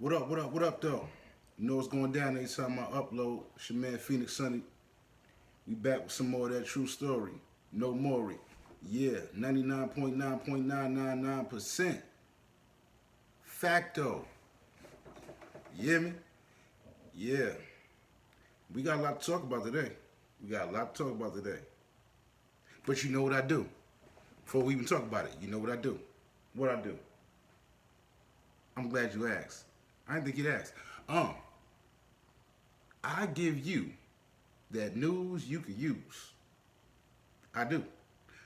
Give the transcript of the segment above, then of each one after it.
What up, what up, what up, though? You know what's going down every time I upload. It's your man Phoenix Sonny. We back with some more of that true story. No Maury. Yeah, 99.9.999%. Facto. You hear me? Yeah. We got a lot to talk about today. But you know what I do? Before we even talk about it, you know what I do? What I do? I'm glad you asked. I didn't think you'd ask. I give you that news you can use. I do.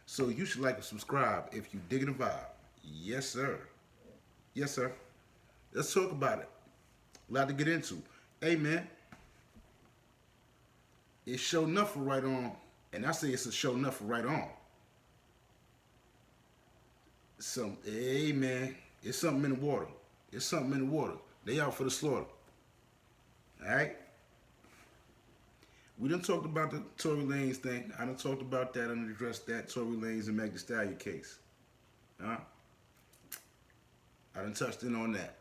So you should like and subscribe if you digging the vibe. Yes, sir. Yes, sir. Let's talk about it. A lot to get into. Hey, man. It's show enough for right on. And I say it's a show enough for right on. Hey, man. It's something in the water. It's something in the water. They out for the slaughter. All right? We done talked about the Tory Lanez thing. I done talked about that and addressed that Tory Lanez and Meg the Stallion case. I done touched in on that.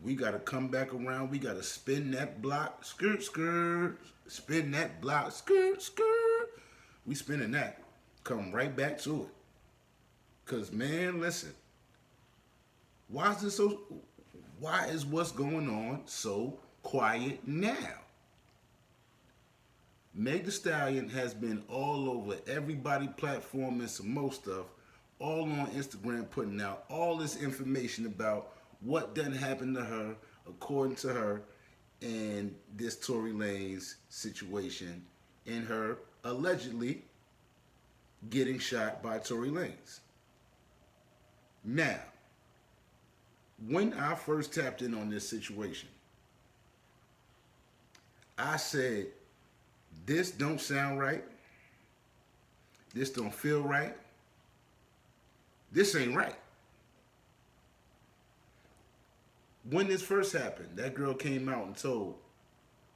We got to come back around. We got to spin that block. Skirt, skirt. Spin that block. Skirt, skirt. We spinning that. Come right back to it. Because, man, listen. Why is what's going on so quiet now? Meg the Stallion has been all over everybody platform and some more stuff, all on Instagram, putting out all this information about what done happened to her, according to her, and this Tory Lanez situation, and her allegedly getting shot by Tory Lanez. Now, when I first tapped in on this situation, I said, this don't sound right. This don't feel right. This ain't right. When this first happened, that girl came out and told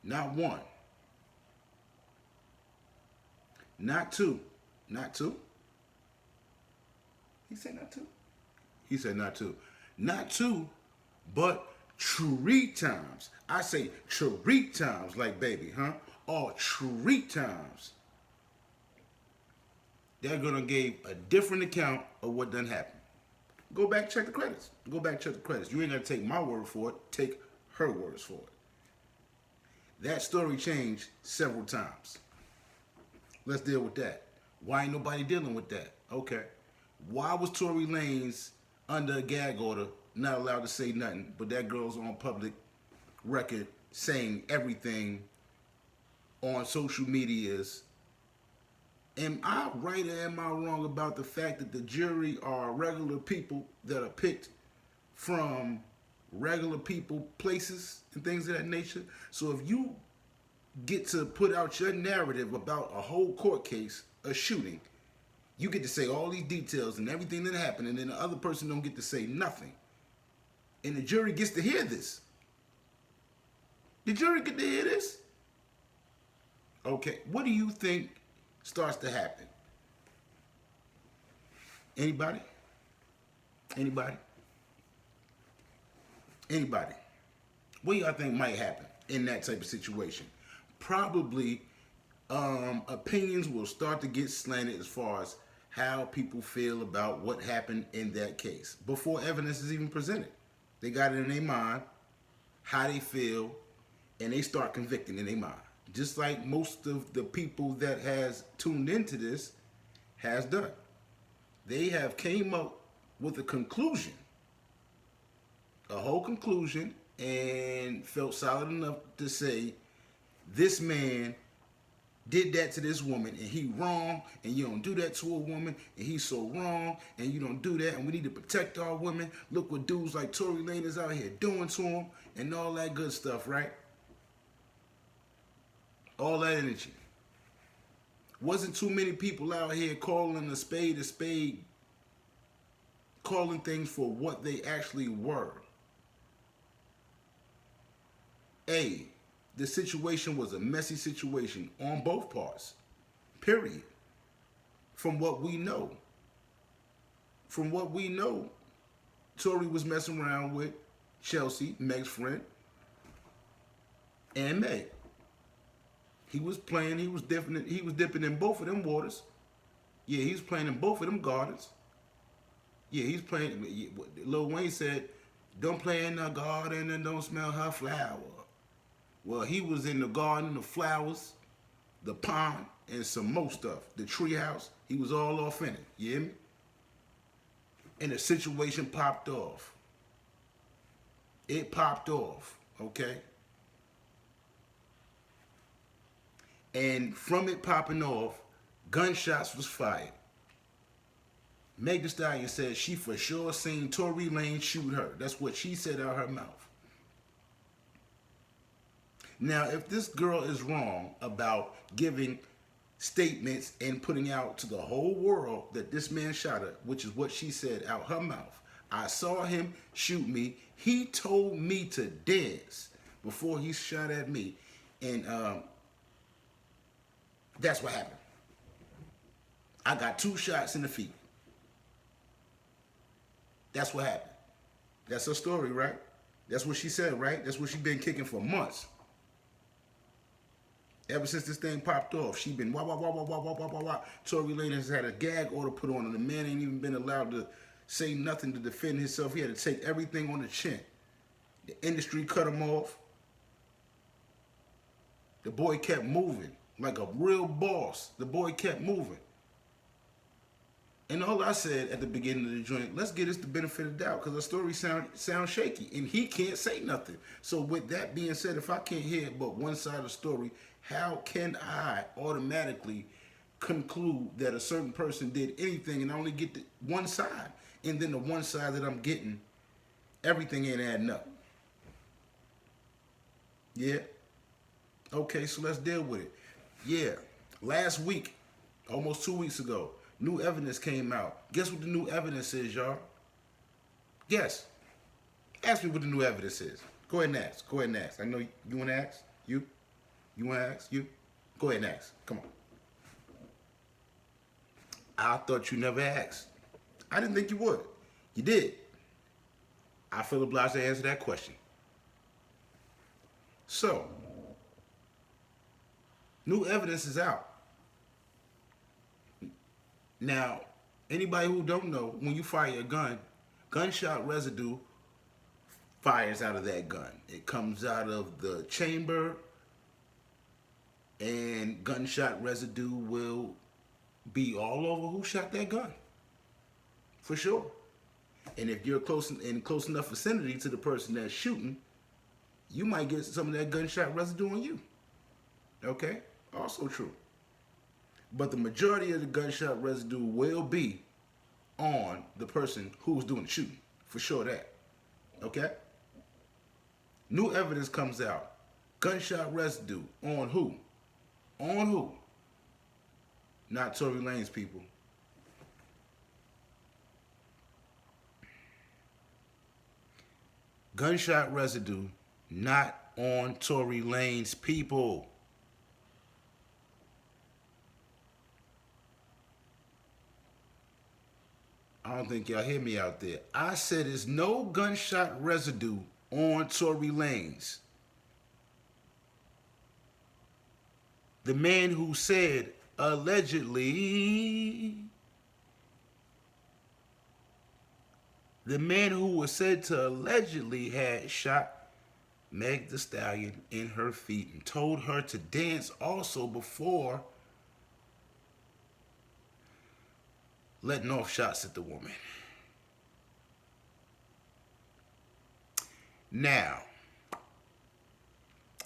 not one, not two, not two. He said not two. He said not two. Not two, but three times. I say three times like baby, huh? Or three times. That girl gave a different account of what done happened. Go back, check the credits. Go back, check the credits. You ain't gonna take my word for it. Take her words for it. That story changed several times. Let's deal with that. Why ain't nobody dealing with that? Okay. Why was Tory Lanez under a gag order, not allowed to say nothing, but that girl's on public record saying everything on social medias? Am I right or am I wrong about the fact that the jury are regular people that are picked from regular people, places, and things of that nature? So if you get to put out your narrative about a whole court case, a shooting, you get to say all these details and everything that happened, and then the other person don't get to say nothing. And the jury gets to hear this. The jury get to hear this? Okay, what do you think starts to happen? Anybody? Anybody? Anybody? What do y'all think might happen in that type of situation? Probably opinions will start to get slanted as far as how people feel about what happened in that case before evidence is even presented. They got it in their mind, how they feel, and they start convicting in their mind. Just like most of the people that has tuned into this has done. They have came up with a conclusion, a whole conclusion, and felt solid enough to say, this man did that to this woman and he wrong, and you don't do that to a woman, and he's so wrong, and you don't do that, and we need to protect our women. Look what dudes like Tory Lanez out here doing to them, and all that good stuff, right? All that energy. Wasn't too many people out here calling a spade, calling things for what they actually were. The situation was a messy situation on both parts. Period. From what we know. Tory was messing around with Chelsey, Meg's friend, and Meg. He was playing, he was dipping in both of them waters. Yeah, he was playing in both of them gardens. Yeah, he's playing. Lil Wayne said, "Don't play in the garden and don't smell her flower." Well, he was in the garden, the flowers, the pond, and some more stuff. The tree house. He was all off in it. You hear me? And the situation popped off. It popped off. Okay. And from it popping off, gunshots was fired. Meg the Stallion said she for sure seen Tory Lanez shoot her. That's what she said out her mouth. Now, if this girl is wrong about giving statements and putting out to the whole world that this man shot her, which is what she said out her mouth. I saw him shoot me. He told me to dance before he shot at me. And that's what happened. I got 2 shots in the feet. That's what happened. That's her story, right? That's what she said, right? That's what she been kicking for months. Ever since this thing popped off, she been wah, wah, wah, wah, wah, wah, wah, wah, wah. Tory Lanez has had a gag order put on him. The man ain't even been allowed to say nothing to defend himself. He had to take everything on the chin. The industry cut him off. The boy kept moving like a real boss. The boy kept moving. And all I said at the beginning of the joint, let's get us the benefit of the doubt because the story sound shaky and he can't say nothing. So with that being said, if I can't hear but one side of the story, how can I automatically conclude that a certain person did anything and I only get the one side? And then the one side that I'm getting, everything ain't adding up. Yeah? Okay, so let's deal with it. Yeah, last week, almost 2 weeks ago, new evidence came out. Guess what the new evidence is, y'all? Guess. Ask me what the new evidence is. Go ahead and ask. Go ahead and ask. I know you want to ask? You? You want to ask? You? Go ahead and ask. Come on. I thought you never asked. I didn't think you would. You did. I feel obliged to answer that question. So, new evidence is out. Now, anybody who don't know, when you fire a gun, gunshot residue fires out of that gun. It comes out of the chamber, and gunshot residue will be all over who shot that gun. For sure. And if you're in close enough vicinity to the person that's shooting, you might get some of that gunshot residue on you. Okay? Also true. But the majority of the gunshot residue will be on the person who's doing the shooting. For sure that. Okay? New evidence comes out. Gunshot residue on who? On who? Not Tory Lanez, people. Gunshot residue not on Tory Lanez, people. I don't think y'all hear me out there. I said there's no gunshot residue on Tory Lanez. The man who said allegedly, the man who was said to allegedly had shot Meg the Stallion in her feet and told her to dance also before letting off shots at the woman. Now,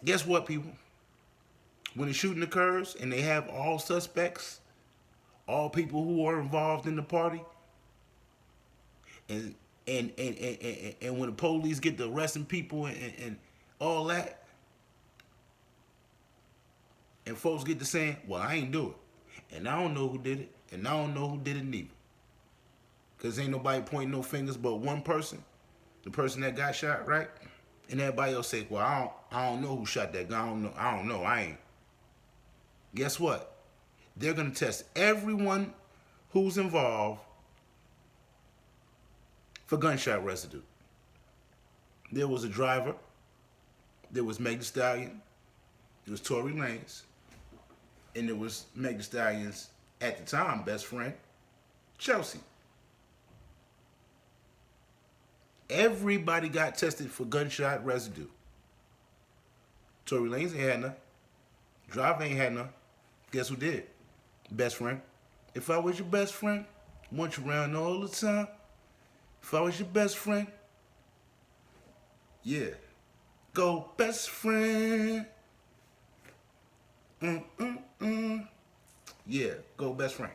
guess what, people? When the shooting occurs and they have all suspects, all people who are involved in the party, and when the police get to arresting people and all that, and folks get to saying, well, I ain't do it. And I don't know who did it. And I don't know who did it neither. Because ain't nobody pointing no fingers but one person. The person that got shot, right? And everybody else say, well, I don't know who shot that gun. I don't know. I ain't. Guess what? They're going to test everyone who's involved for gunshot residue. There was a driver. There was Meg the Stallion. There was Tory Lanez. And there was Meg the Stallion's, at the time, best friend, Chelsey. Everybody got tested for gunshot residue. Tory Lanez ain't had none. Driver ain't had none. Guess who did? Best friend. If I was your best friend, want you around all the time. If I was your best friend, yeah. Go best friend. Yeah, go best friend.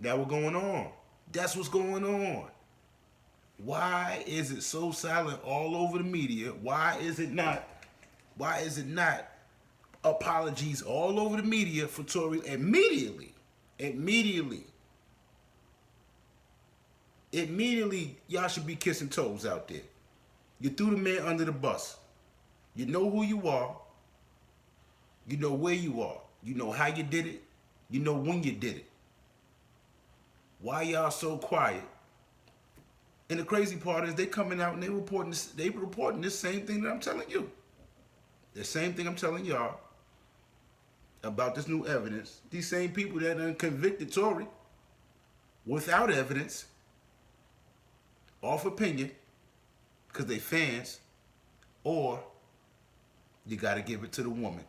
That what's going on. That's what's going on. Why is it so silent all over the media? Why is it not apologies all over the media for Tory? Immediately, y'all should be kissing toes out there. You threw the man under the bus. You know who you are. You know where you are. You know how you did it. You know when you did it. Why y'all so quiet? And the crazy part is they coming out and they reporting this same thing that I'm telling you. The same thing I'm telling y'all about this new evidence. These same people that done convicted Tory without evidence, off opinion, because they fans, or you got to give it to the woman.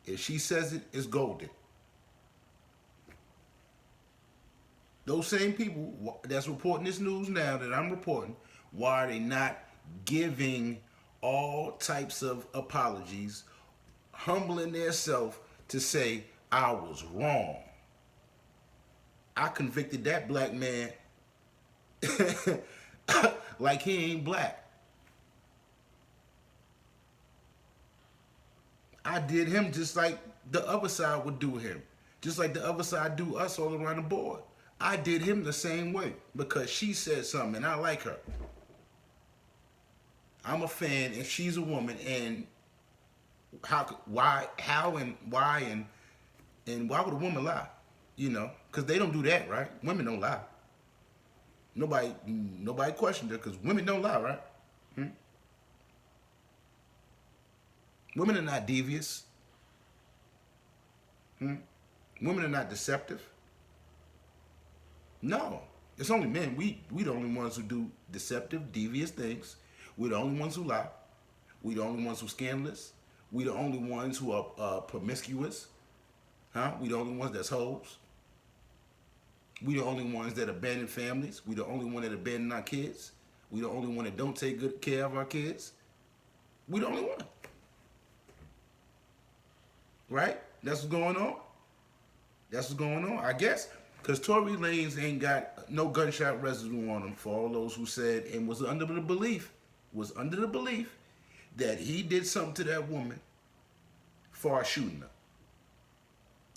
If she says it, it's golden. Those same people that's reporting this news now that I'm reporting, why are they not giving all types of apologies, humbling themselves to say, I was wrong. I convicted that black man like he ain't black. I did him just like the other side would do him. Just like the other side do us all around the board. I did him the same way because she said something and I like her. I'm a fan and she's a woman, and why would a woman lie? You know, because they don't do that, right? Women don't lie. Nobody questioned her because women don't lie, right? Women are not devious. Women are not deceptive. No, it's only men. We the only ones who do deceptive, devious things. We're the only ones who lie. We're the only ones who scandalous. We're the only ones who are promiscuous. We the only ones that's hoes. We the only ones that abandon families. We the only one that abandon our kids. We the only one that don't take good care of our kids. We the only one. Right? That's what's going on. That's what's going on, I guess. Because Tory Lanez ain't got no gunshot residue on him, for all those who said and was under the belief that he did something to that woman for shooting her.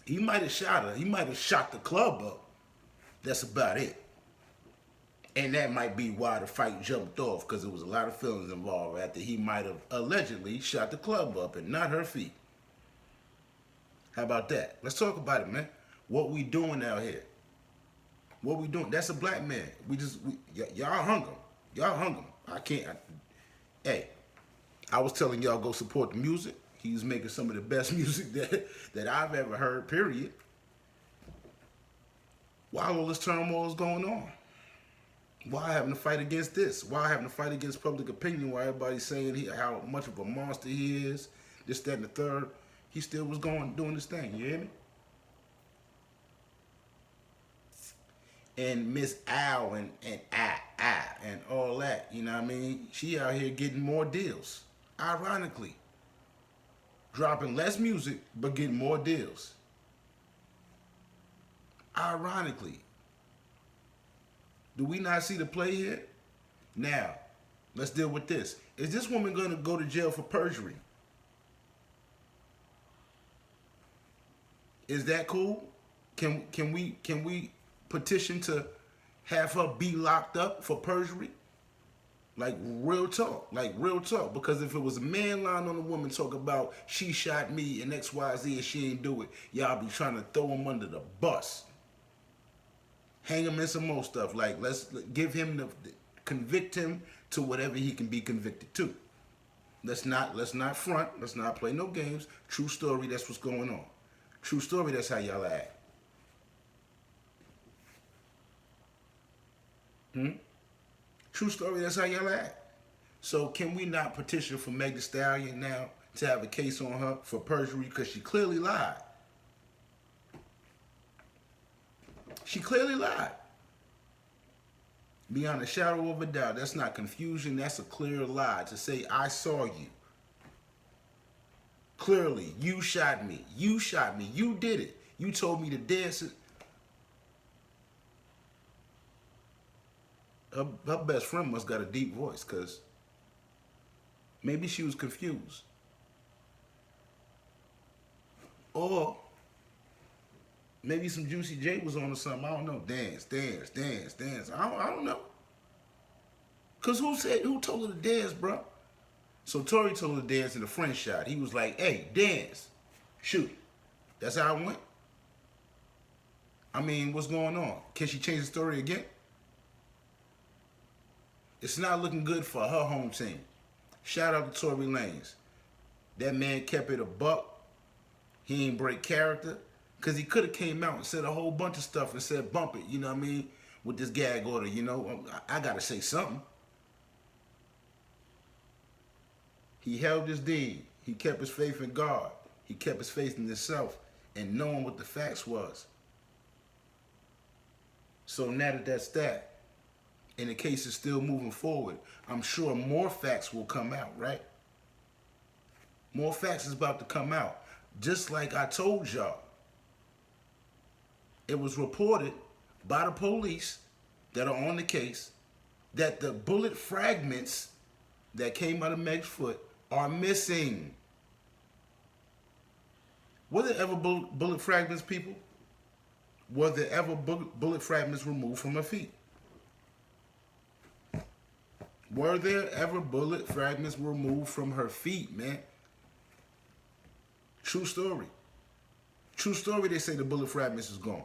He might have shot her. He might have shot the club up. That's about it. And that might be why the fight jumped off, because there was a lot of feelings involved after he might have allegedly shot the club up and not her feet. How about that? Let's talk about it, man. What we doing out here? What we doing? That's a black man. Y'all hung him. Y'all hung him. Hey, I was telling y'all go support the music. He's making some of the best music that I've ever heard, period. Why all this turmoil is going on? Why having to fight against this? Why having to fight against public opinion? Why everybody's saying how much of a monster he is, this, that, and the third. He still was doing this thing, you hear me? And Miss Al and all that, you know what I mean? She out here getting more deals. Ironically. Dropping less music, but getting more deals. Ironically. Do we not see the play here? Now, let's deal with this. Is this woman going to go to jail for perjury? Is that cool? Can we petition to have her be locked up for perjury? Like real talk. Because if it was a man lying on a woman talking about she shot me and XYZ and she ain't do it, y'all be trying to throw him under the bus. Hang him in some more stuff. Like, let's give him convict him to whatever he can be convicted to. Let's not front. Let's not play no games. True story, that's what's going on. True story, that's how y'all act. True story, that's how y'all act. So can we not petition for Meg the Stallion now to have a case on her for perjury because she clearly lied? She clearly lied. Beyond a shadow of a doubt, that's not confusion, that's a clear lie to say, I saw you. Clearly, you shot me. You shot me. You did it. You told me to dance it. Her best friend must got a deep voice, because maybe she was confused. Or maybe some Juicy J was on or something. I don't know. Dance. I don't know. Because who told her to dance, bro? So Tory told her to dance in the French shot. He was like, hey, dance. Shoot. That's how it went. I mean, what's going on? Can she change the story again? It's not looking good for her home team. Shout out to Tory Lanez. That man kept it a buck. He ain't break character. Because he could have came out and said a whole bunch of stuff and said, bump it, you know what I mean? With this gag order, you know, I got to say something. He held his deed. He kept his faith in God. He kept his faith in himself and knowing what the facts was. So now that that's that, and the case is still moving forward, I'm sure more facts will come out, right? More facts is about to come out. Just like I told y'all. It was reported by the police that are on the case that the bullet fragments that came out of Meg's foot are missing. Were there ever bullet fragments, people? Were there ever bullet fragments removed from her feet? Were there ever bullet fragments removed from her feet, man? True story. True story, they say the bullet fragments is gone.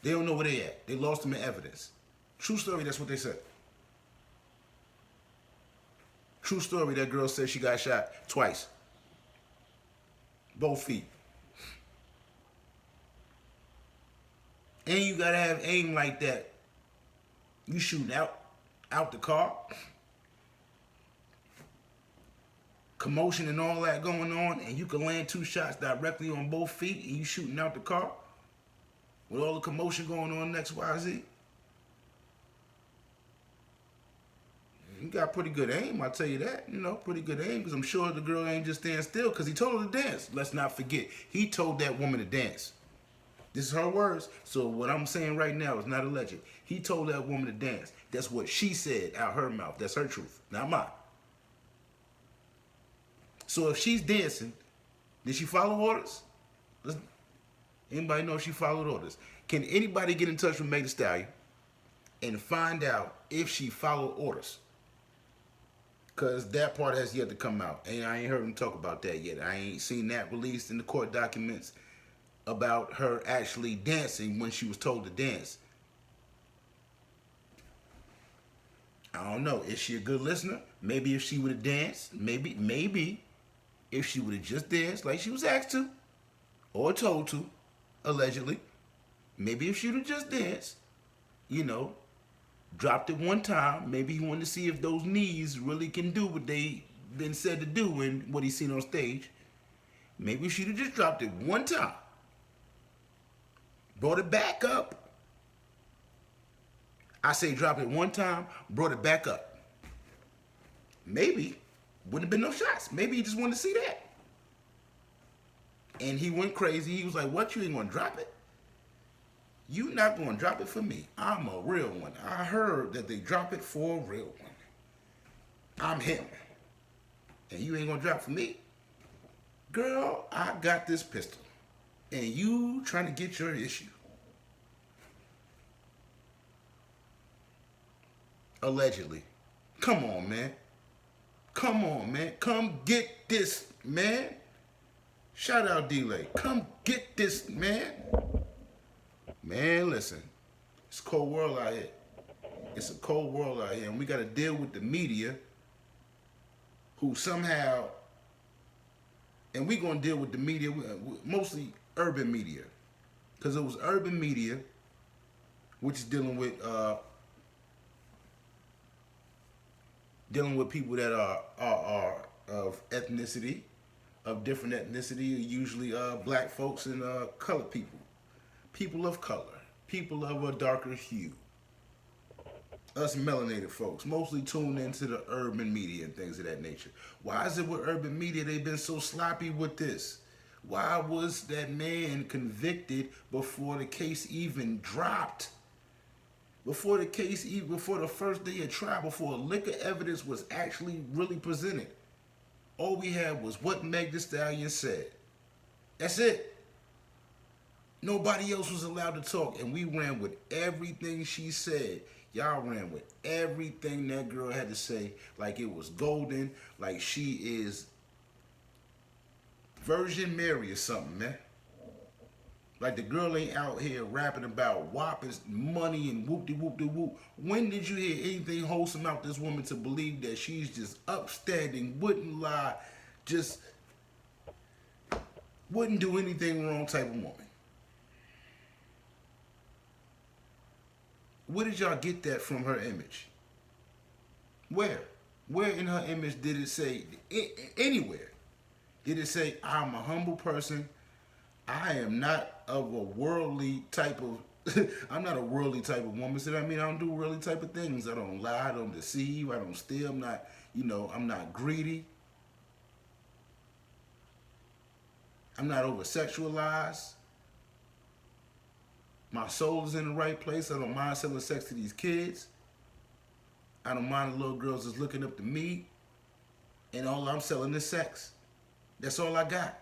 They don't know where they at. They lost them in evidence. True story, that's what they said. True story, that girl said she got shot twice. Both feet. And you gotta have aim like that. You shooting out the car. Commotion and all that going on, and you can land 2 shots directly on both feet, and you shooting out the car with all the commotion going on next YZ. You got pretty good aim, I'll tell you that. You know, pretty good aim, because I'm sure the girl ain't just stand still, because he told her to dance. Let's not forget, he told that woman to dance. This is her words, so what I'm saying right now is not alleged. He told that woman to dance. That's what she said out her mouth. That's her truth, not mine. So if she's dancing, did she follow orders? Anybody know if she followed orders? Can anybody get in touch with Meg the Stallion and find out if she followed orders? Because that part has yet to come out. And I ain't heard him talk about that yet. I ain't seen that released in the court documents about her actually dancing when she was told to dance. I don't know. Is she a good listener? Maybe if she would have danced, maybe if she would have just danced like she was asked to or told to, allegedly, maybe if she would have just danced, you know, dropped it one time, maybe he wanted to see if those knees really can do what they been said to do and what he's seen on stage. Maybe she'd have just dropped it one time, brought it back up. I say drop it one time, brought it back up. Maybe wouldn't have been no shots. Maybe he just wanted to see that. And he went crazy. He was like, what, you ain't gonna drop it? You not gonna drop it for me. I'm a real one. I heard that they drop it for a real one. I'm him. And you ain't gonna drop for me? Girl, I got this pistol. And you trying to get your issue. Allegedly. Come on, man. Come on, man. Come get this, man. Shout out D-Lay. Come get this, man. Man, listen. It's a cold world out here. It's a cold world out here, and we got to deal with the media who somehow, and we're going to deal with the media, mostly urban media, because it was urban media which is dealing with people that are of ethnicity, of different ethnicity, usually black folks and colored people of color, people of a darker hue. Us melanated folks mostly tuned into the urban media and things of that nature. Why is it with urban media they've been so sloppy with this? Why was that man convicted before the case even dropped? Before the first day of trial, before liquor evidence was actually really presented? All we had was what Meg the Stallion said. That's it. Nobody else was allowed to talk, and we ran with everything she said. Y'all ran with everything that girl had to say like it was golden, like she is Virgin Mary or something, man. Like the girl ain't out here rapping about whoppers, money, and whoop-de-whoop-de-whoop. When did you hear anything wholesome out this woman to believe that she's just upstanding, wouldn't lie, just wouldn't do anything wrong type of woman? Where did y'all get that from her image? Where? Where in her image did it say, anywhere, did it say, I'm a humble person, I am not of a worldly type of, I'm not a worldly type of woman. So that means I don't do worldly type of things. I don't lie, I don't deceive, I don't steal, I'm not, I'm not greedy. I'm not over-sexualized. My soul is in the right place. I don't mind selling sex to these kids. I don't mind the little girls that's looking up to me. And all I'm selling is sex. That's all I got.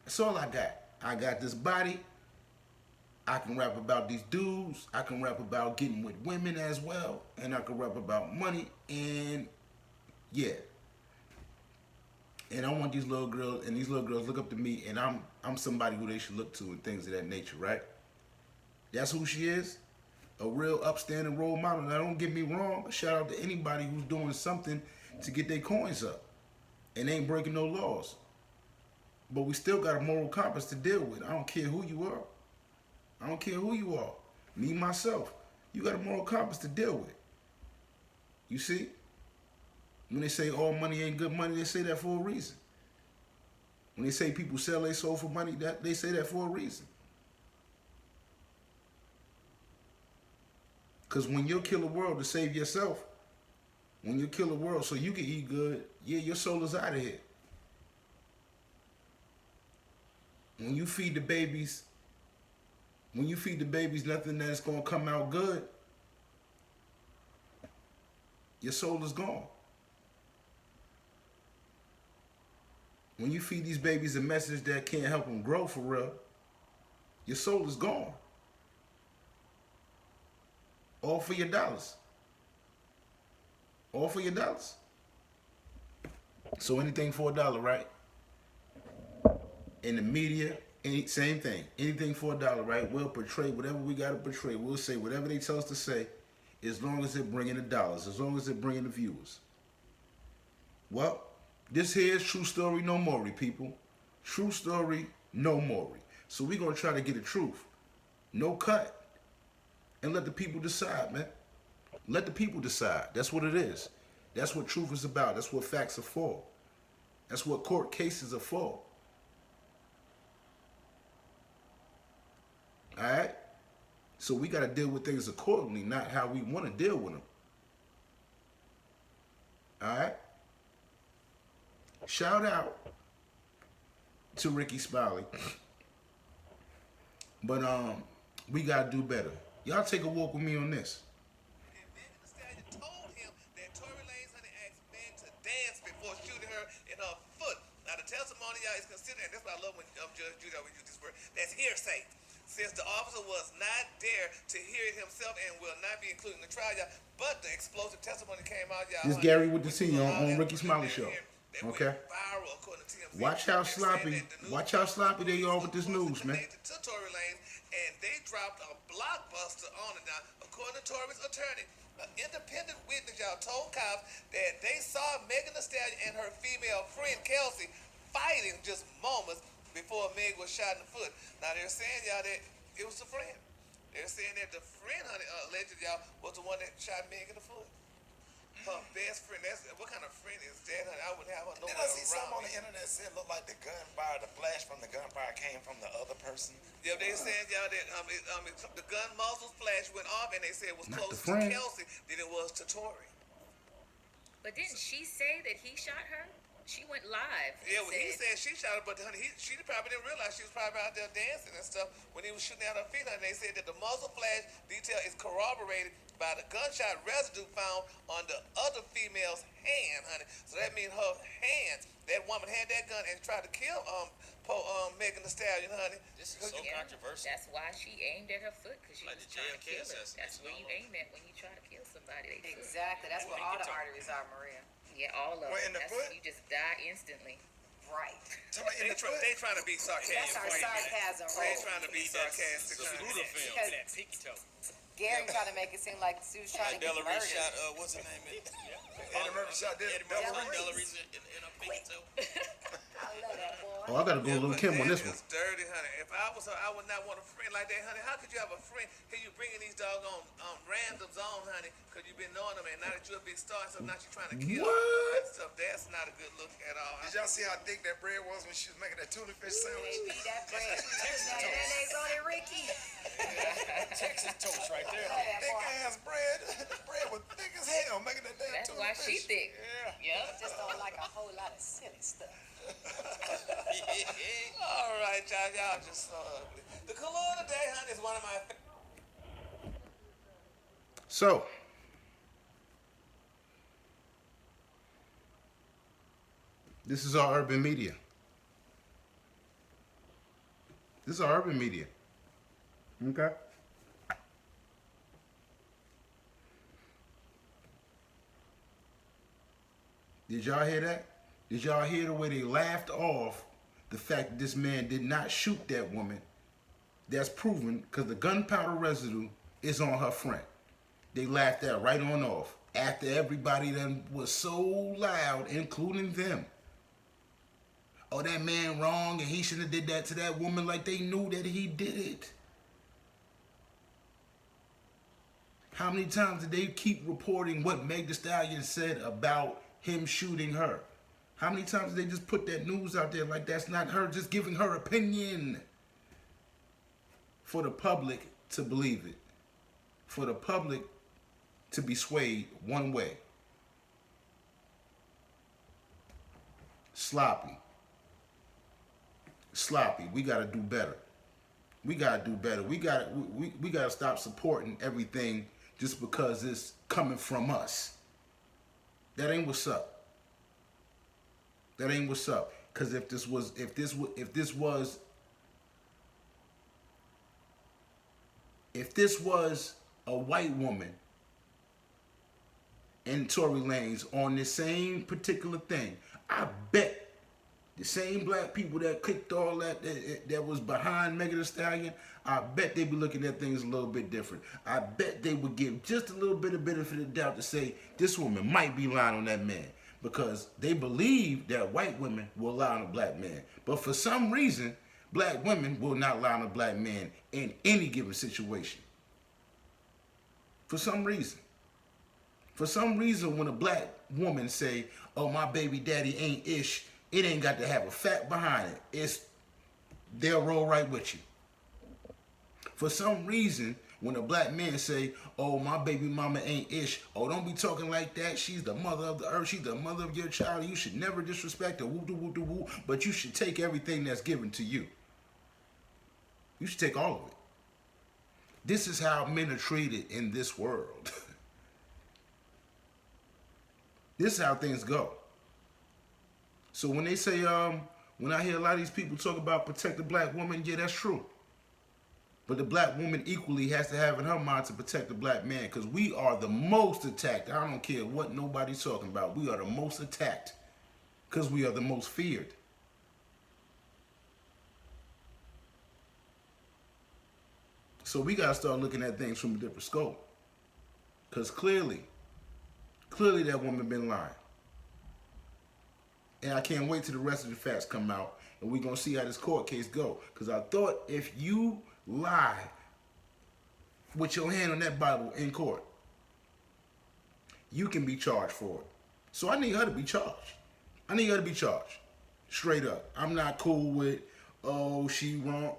That's all I got. I got this body. I can rap about these dudes. I can rap about getting with women as well. And I can rap about money. And yeah. And I want these little girls, and these little girls look up to me, and I'm somebody who they should look to and things of that nature, right? That's who she is. A real upstanding role model. Now, don't get me wrong. Shout out to anybody who's doing something to get their coins up and ain't breaking no laws. But we still got a moral compass to deal with. I don't care who you are. I don't care who you are. Me, myself. You got a moral compass to deal with. You see? When they say all money ain't good money, they say that for a reason. When they say people sell their soul for money, they say that for a reason. Because when you kill the world to save yourself, when you kill the world so you can eat good, yeah, your soul is out of here. When you feed the babies, nothing that's going to come out good, your soul is gone. When you feed these babies a message that can't help them grow for real, your soul is gone. All for your dollars. All for your dollars. So anything for $1, right? In the media, same thing. Anything for $1, right? We'll portray whatever we got to portray. We'll say whatever they tell us to say, as long as it bringing the dollars, as long as it bringing the viewers. Well, this here is TrueStoryNoMaury, people. TrueStoryNoMaury. So we're going to try to get the truth. No cut. And let the people decide, man. Let the people decide. That's what it is. That's what truth is about. That's what facts are for. That's what court cases are for. All right? So we got to deal with things accordingly, not how we want to deal with them. All right? Shout out to Ricky Smiley. But we got to do better. Y'all take a walk with me on this. And Meg the Stallion told him that Tory Lanez honey asked Meg to dance before shooting her in her foot. Now the testimony y'all is considered, and that's what I love when Judge Judy always use this word, that's hearsay. Since the officer was not there to hear it himself and will not be included in the trial, y'all, but the explosive testimony came out, y'all. This Gary with the senior on Ricky Smiley show. Okay. Viral, according to TMZ. Watch how sloppy they are with this news, man. To Tory Lanez, and they dropped a blockbuster on it. Now, according to Tory's attorney, an independent witness, y'all, told cops that they saw Megan Thee Stallion and her female friend Chelsey fighting just moments before Meg was shot in the foot. Now they're saying, y'all, that it was a friend. They're saying that the friend, honey, allegedly, y'all, was the one that shot Meg in the foot. Her best friend. That's what kind of friend is that, honey? I wouldn't have her nowhere Did I see something around on the me. internet said looked like the gunfire, the flash from the gunfire came from the other person? Yeah, they said, y'all, that the gun muzzle flash went off, and they said it was Not the closer to friend. Chelsey than it was to Tory. But didn't she say that he shot her? She went live. Yeah, well, he said she shot her, but honey, she probably didn't realize she was probably out there dancing and stuff when he was shooting at her feet. And they said that the muzzle flash detail is corroborated by the gunshot residue found on the other female's hand, honey. So that means her hands. That woman had that gun and tried to kill Megan Thee Stallion, honey. This is so controversial. That's why she aimed at her foot, because she Like was the trying to JFK kill her. assassination That's where you all aim at when you try to kill somebody. They foot. Exactly. That's where all the arteries are, Maria. Yeah, all of Well, them. in the That's foot? You just die instantly. Right. Somebody in the foot? They trying to be sarcastic. That's our sarcasm, They right? trying to be sarcastic. The honey. Buddha film, Because- that pinky toe. Gary trying to make it seem like she was trying Like to get Della Reese murdered. shot, what's her name? Eddie Murphy shot Eddie Della Murphy, Reese. Della Reese in her pinky toe. I love that boy. Oh, I gotta go a little Kim on this one. It's dirty, honey. If I was her, I would not want a friend like that, honey. How could you have a friend? Here you bringing these doggone randoms on, honey, because you've been knowing them, and now that you're a big star, so now you're trying to kill them. What? That stuff, that's not a good look at all. Did y'all see how thick that bread was when she was making that tuna fish sandwich? Baby, that bread. That mayonnaise on it, Ricky. Texas toast right there. Love that Thick boy. ass bread. The bread was thick as hell making that damn That's tuna why fish. she thick. Yeah. Just don't like a whole lot of silly stuff. All right, y'all just so ugly. The color today, honey, is one of my favorite. So, this is our urban media. This is our urban media. Okay? Did y'all hear that? Did y'all hear the way they laughed off the fact that this man did not shoot that woman? That's proven because the gunpowder residue is on her friend. They laughed that right on off after everybody then was so loud, including them. Oh, that man wrong and he shouldn't have did that to that woman, like they knew that he did it. How many times did they keep reporting what Meg the Stallion said about him shooting her? How many times did they just put that news out there like that's not her, just giving her opinion? For the public to believe it. For the public to be swayed one way. Sloppy. Sloppy. We gotta do better. We gotta do better. We gotta stop supporting everything just because it's coming from us. That ain't what's up. That ain't what's up. Cause if this was a white woman and Tory Lanez on this same particular thing, I bet the same black people that clicked all that was behind Meg the Stallion, I bet they'd be looking at things a little bit different. I bet they would give just a little bit of benefit of the doubt to say this woman might be lying on that man, because they believe that white women will lie on a black man. But for some reason, black women will not lie on a black man in any given situation. For some reason. For some reason, when a black woman say, oh, my baby daddy ain't ish, it ain't got to have a fact behind it. They'll roll right with you. For some reason, when a black man say, oh, my baby mama ain't ish, oh, don't be talking like that. She's the mother of the earth. She's the mother of your child. You should never disrespect her. Woo, but you should take everything that's given to you. You should take all of it. This is how men are treated in this world. This is how things go. So when they say, when I hear a lot of these people talk about protect the black woman, yeah, that's true. But the black woman equally has to have in her mind to protect the black man, because we are the most attacked. I don't care what nobody's talking about. We are the most attacked because we are the most feared. So we gotta start looking at things from a different scope. Cause clearly that woman been lying. And I can't wait till the rest of the facts come out and we're gonna see how this court case go. Cause I thought if you lie with your hand on that Bible in court, you can be charged for it. So I need her to be charged. I need her to be charged. Straight up. I'm not cool with, oh, she wrong.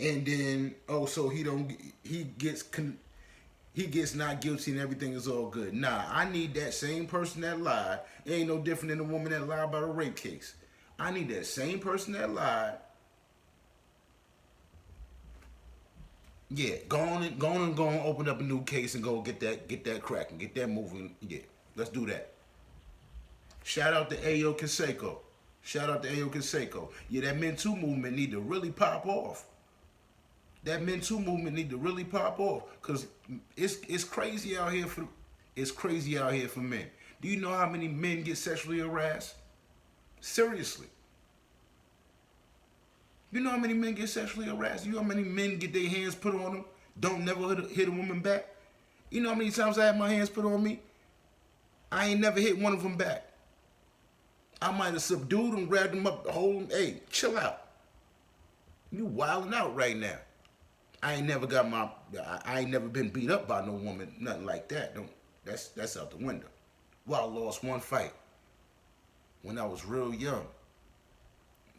And then, oh, so he gets not guilty and everything is all good. Nah, I need that same person that lied. It ain't no different than the woman that lied about a rape case. I need that same person that lied. Yeah, go on, open up a new case and go get that cracking, get that moving. Yeah, let's do that. Shout out to Ayo Canseco. Shout out to Ayo Canseco. Yeah, that Men Too movement need to really pop off. That Men Too movement need to really pop off, cause it's crazy out here for men. Do you know how many men get sexually harassed? Seriously. You know how many men get sexually harassed? You know how many men get their hands put on them, don't never hit a woman back? You know how many times I had my hands put on me? I ain't never hit one of them back. I might have subdued them, grabbed them up, hold them. Hey, chill out. You wilding out right now. I ain't never been beat up by no woman, nothing like that. That's out the window. Well, I lost one fight when I was real young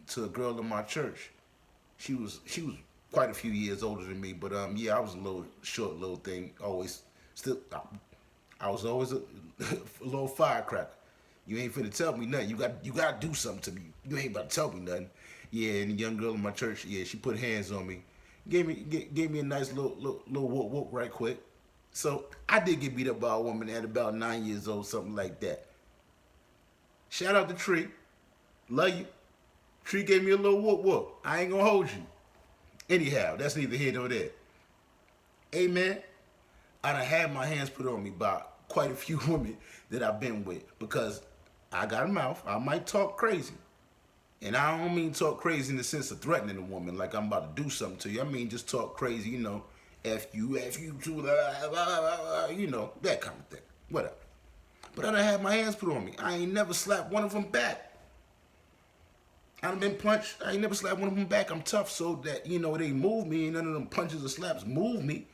to a girl in my church. She was quite a few years older than me, but yeah, I was a little short, little thing. I was always a little firecracker. You ain't finna tell me nothing. You got to do something to me. You ain't about to tell me nothing. Yeah, and the young girl in my church, yeah, she put hands on me. Gave me a nice little whoop right quick. So I did get beat up by a woman at about 9 years old, something like that. Shout out to Tree. Love you. Tree gave me a little whoop. I ain't gonna hold you. Anyhow, that's neither here nor there. Amen. I done had my hands put on me by quite a few women that I've been with, because I got a mouth. I might talk crazy. And I don't mean talk crazy in the sense of threatening a woman like I'm about to do something to you. I mean just talk crazy, you know, F you too, you know, that kind of thing. Whatever. But I done had my hands put on me. I ain't never slapped one of them back. I done been punched. I ain't never slapped one of them back. I'm tough so that, you know, they move me, and none of them punches or slaps move me.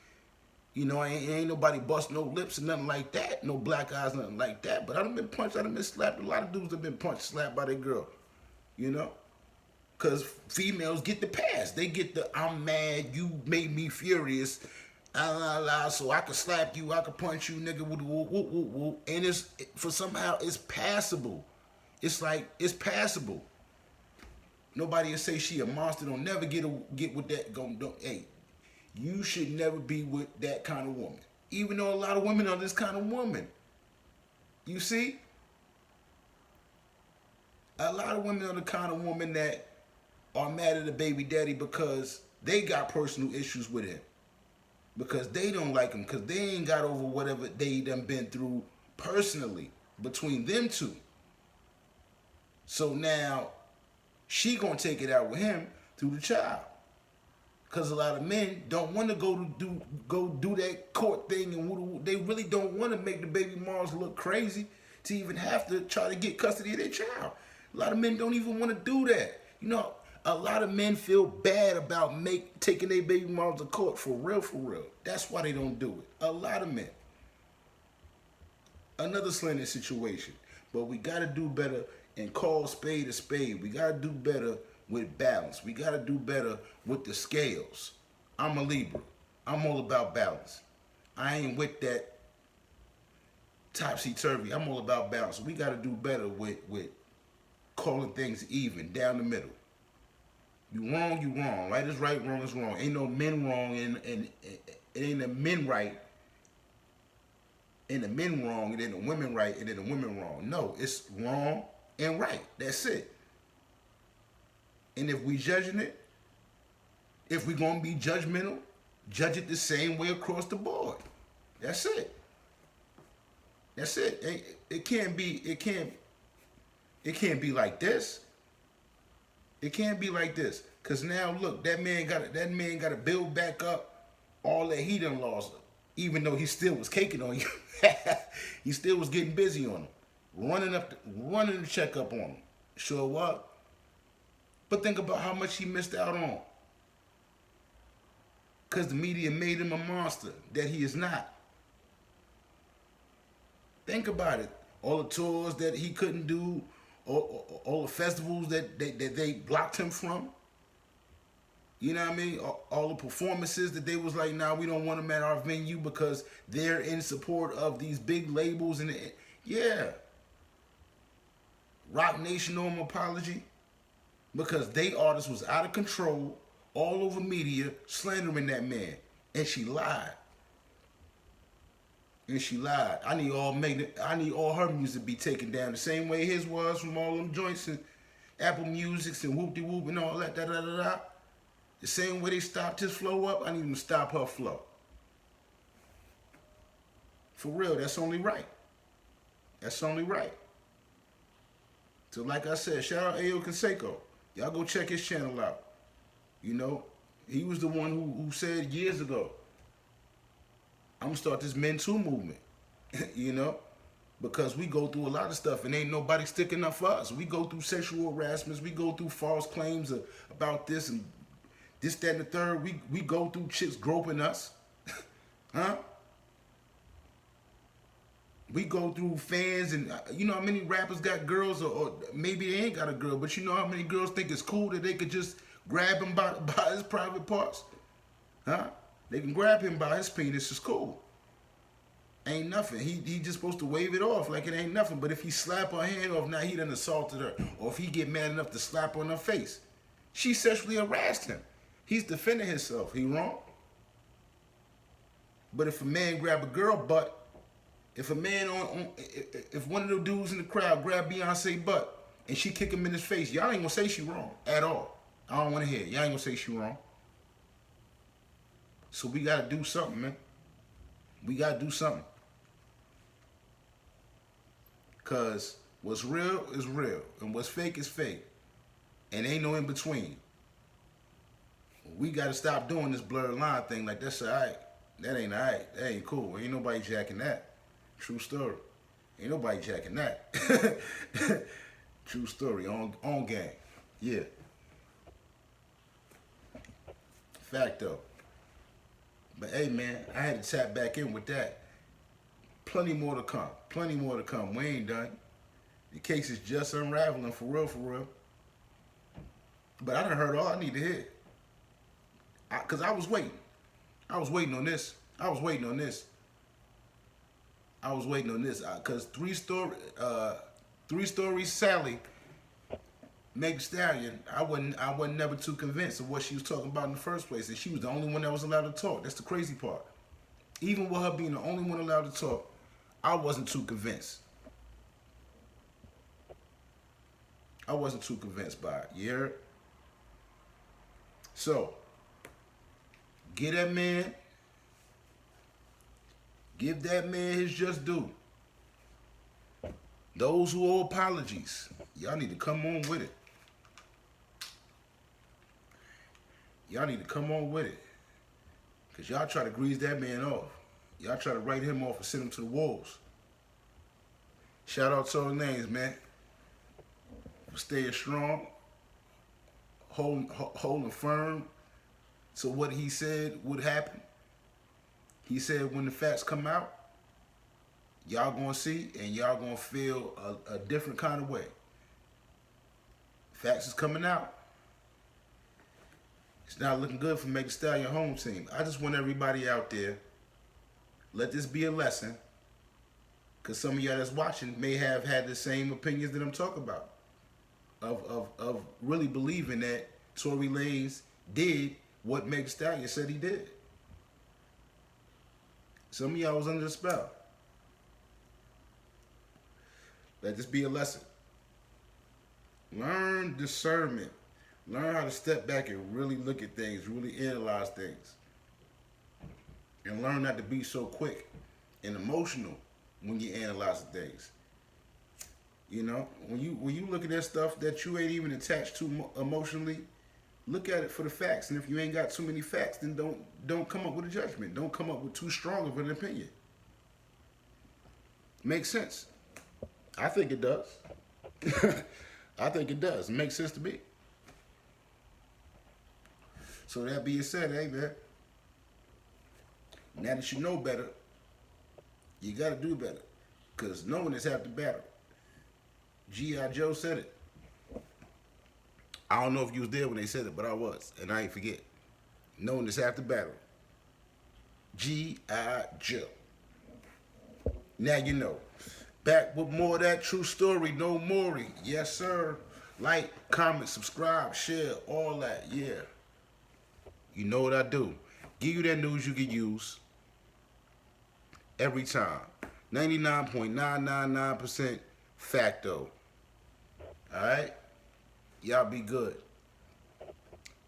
You know, ain't nobody bust no lips or nothing like that. No black eyes, nothing like that. But I done been punched. I done been slapped. A lot of dudes have been punched, slapped by their girl. You know? Because females get the pass. They get the, I'm mad, you made me furious, so I could slap you, I could punch you, nigga, woo. And somehow it's passable. It's like, it's passable. Nobody will say she a monster. Don't never get with that. Hey, you should never be with that kind of woman. Even though a lot of women are this kind of woman. You see? A lot of women are the kind of woman that are mad at the baby daddy because they got personal issues with him. Because they don't like him. Because they ain't got over whatever they done been through personally between them two. So now she gonna take it out with him through the child. Because a lot of men don't want to go do that court thing, and they really don't want to make the baby moms look crazy to even have to try to get custody of their child. A lot of men don't even want to do that. You know, a lot of men feel bad about taking their baby moms to court, for real. That's why they don't do it. A lot of men. Another slanted situation. But we got to do better and call spade a spade. We got to do better with balance. We got to do better with the scales. I'm a Libra. I'm all about balance. I ain't with that topsy-turvy. I'm all about balance. We got to do better with calling things even, down the middle. You wrong. Right is right, wrong is wrong. Ain't no men wrong, and it ain't the men right, and the men wrong, and then the women right, and then the women wrong. No, it's wrong and right. That's it. And if we judging it, if we gonna be judgmental, judge it the same way across the board. That's it. That's it. It can't be like this. It can't be like this. Cause now look, that man got to build back up all that he done lost. Even though he still was caking on you, he still was getting busy on him, running the check up on him. Sure what? But think about how much he missed out on. Cause the media made him a monster that he is not. Think about it. All the tours that he couldn't do, all the festivals that they blocked him from. You know what I mean? All the performances that they was like, nah, we don't want them at our venue because they're in support of these big labels. And yeah. Rock Nation owe him apology because they artist was out of control, all over media, slandering that man. And she lied. I need all her music be taken down the same way his was from all them joints and Apple Musics and whoop-de-whoop and all that, da-da-da-da. The same way they stopped his flow up, I need them to stop her flow. For real, that's only right. That's only right. So like I said, shout out Ayo Canseco. Y'all go check his channel out. You know, he was the one who said years ago, I'm going to start this Men Too movement. You know, because we go through a lot of stuff and ain't nobody sticking up for us. We go through sexual harassments. We go through false claims about this and this, that, and the third. We go through chicks groping us. Huh? We go through fans and you know how many rappers got girls or maybe they ain't got a girl, but you know how many girls think it's cool that they could just grab him by his private parts? Huh? They can grab him by his penis, it's cool. Ain't nothing. He just supposed to wave it off like it ain't nothing. But if he slap her hand off, now he done assaulted her. Or if he get mad enough to slap her in her face, she sexually harassed him. He's defending himself. He wrong? But if a man grab a girl butt, if a man if one of the dudes in the crowd grab Beyonce butt and she kick him in his face, y'all ain't gonna say she wrong at all. I don't want to hear it. Y'all ain't gonna say she wrong. So we gotta do something, man. We gotta do something. Cause what's real is real, and what's fake is fake, and ain't no in between. We gotta stop doing this blurred line thing. Like that's alright. That ain't alright. That ain't cool. Ain't nobody jacking that. True story. Ain't nobody jacking that. True story. On gang. Yeah. Fact though. But hey man, I had to tap back in with that. Plenty more to come. Plenty more to come. We ain't done. The case is just unraveling for real, for real. But I done heard all I need to hear. Cause I was waiting. I was waiting on this. Cause three stories Sally, Meg the Stallion, I wasn't never too convinced of what she was talking about in the first place. And she was the only one that was allowed to talk. That's the crazy part. Even with her being the only one allowed to talk, I wasn't too convinced. I wasn't too convinced by it. You heard? So, give that man his just due. Those who owe apologies, y'all need to come on with it. Y'all need to come on with it. Because y'all try to grease that man off. Y'all try to write him off and send him to the wolves. Shout out Tory Lanez, man. For staying strong, holding firm to what he said would happen. He said when the facts come out, y'all gonna see and y'all gonna feel a different kind of way. Facts is coming out. It's not looking good for Meg the Stallion home team. I just want everybody out there, let this be a lesson, because some of y'all that's watching may have had the same opinions that I'm talking about, of really believing that Tory Lanez did what Meg the Stallion said he did. Some of y'all was under the spell. Let this be a lesson. Learn discernment. Learn how to step back and really look at things, really analyze things. And learn not to be so quick and emotional when you analyze things. You know, when you look at that stuff that you ain't even attached to emotionally, Look at it for the facts, and if you ain't got too many facts, then don't come up with a judgment. Don't come up with too strong of an opinion. Makes sense. I think it does. I think it does. It makes sense to me. So that being said, hey man, now that you know better, you gotta do better. Cause knowing is half the battle. G.I. Joe said it. I don't know if you was there when they said it, but I was, and I ain't forget. Knowing is half the battle. G.I. Joe. Now you know. Back with more of that true story, no Maury. Yes, sir. Like, comment, subscribe, share, all that. Yeah. You know what I do. Give you that news you can use every time. 99.999% facto. Alright? Y'all be good.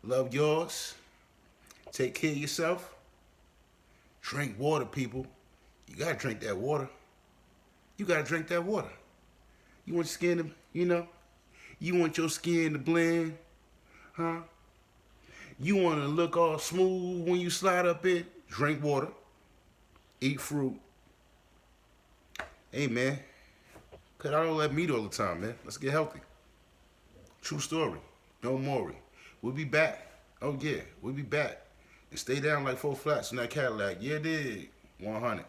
Love yours. Take care of yourself. Drink water, people. You gotta drink that water. You gotta drink that water. You want your skin to, you want your skin to blend, huh? You want to look all smooth when you slide up it? Drink water. Eat fruit. Hey, man. Cut out all that meat all the time, man. Let's get healthy. True story. No Maury. We'll be back. Oh, yeah. We'll be back. And stay down like 4 flats in that Cadillac. Yeah, dig. 100.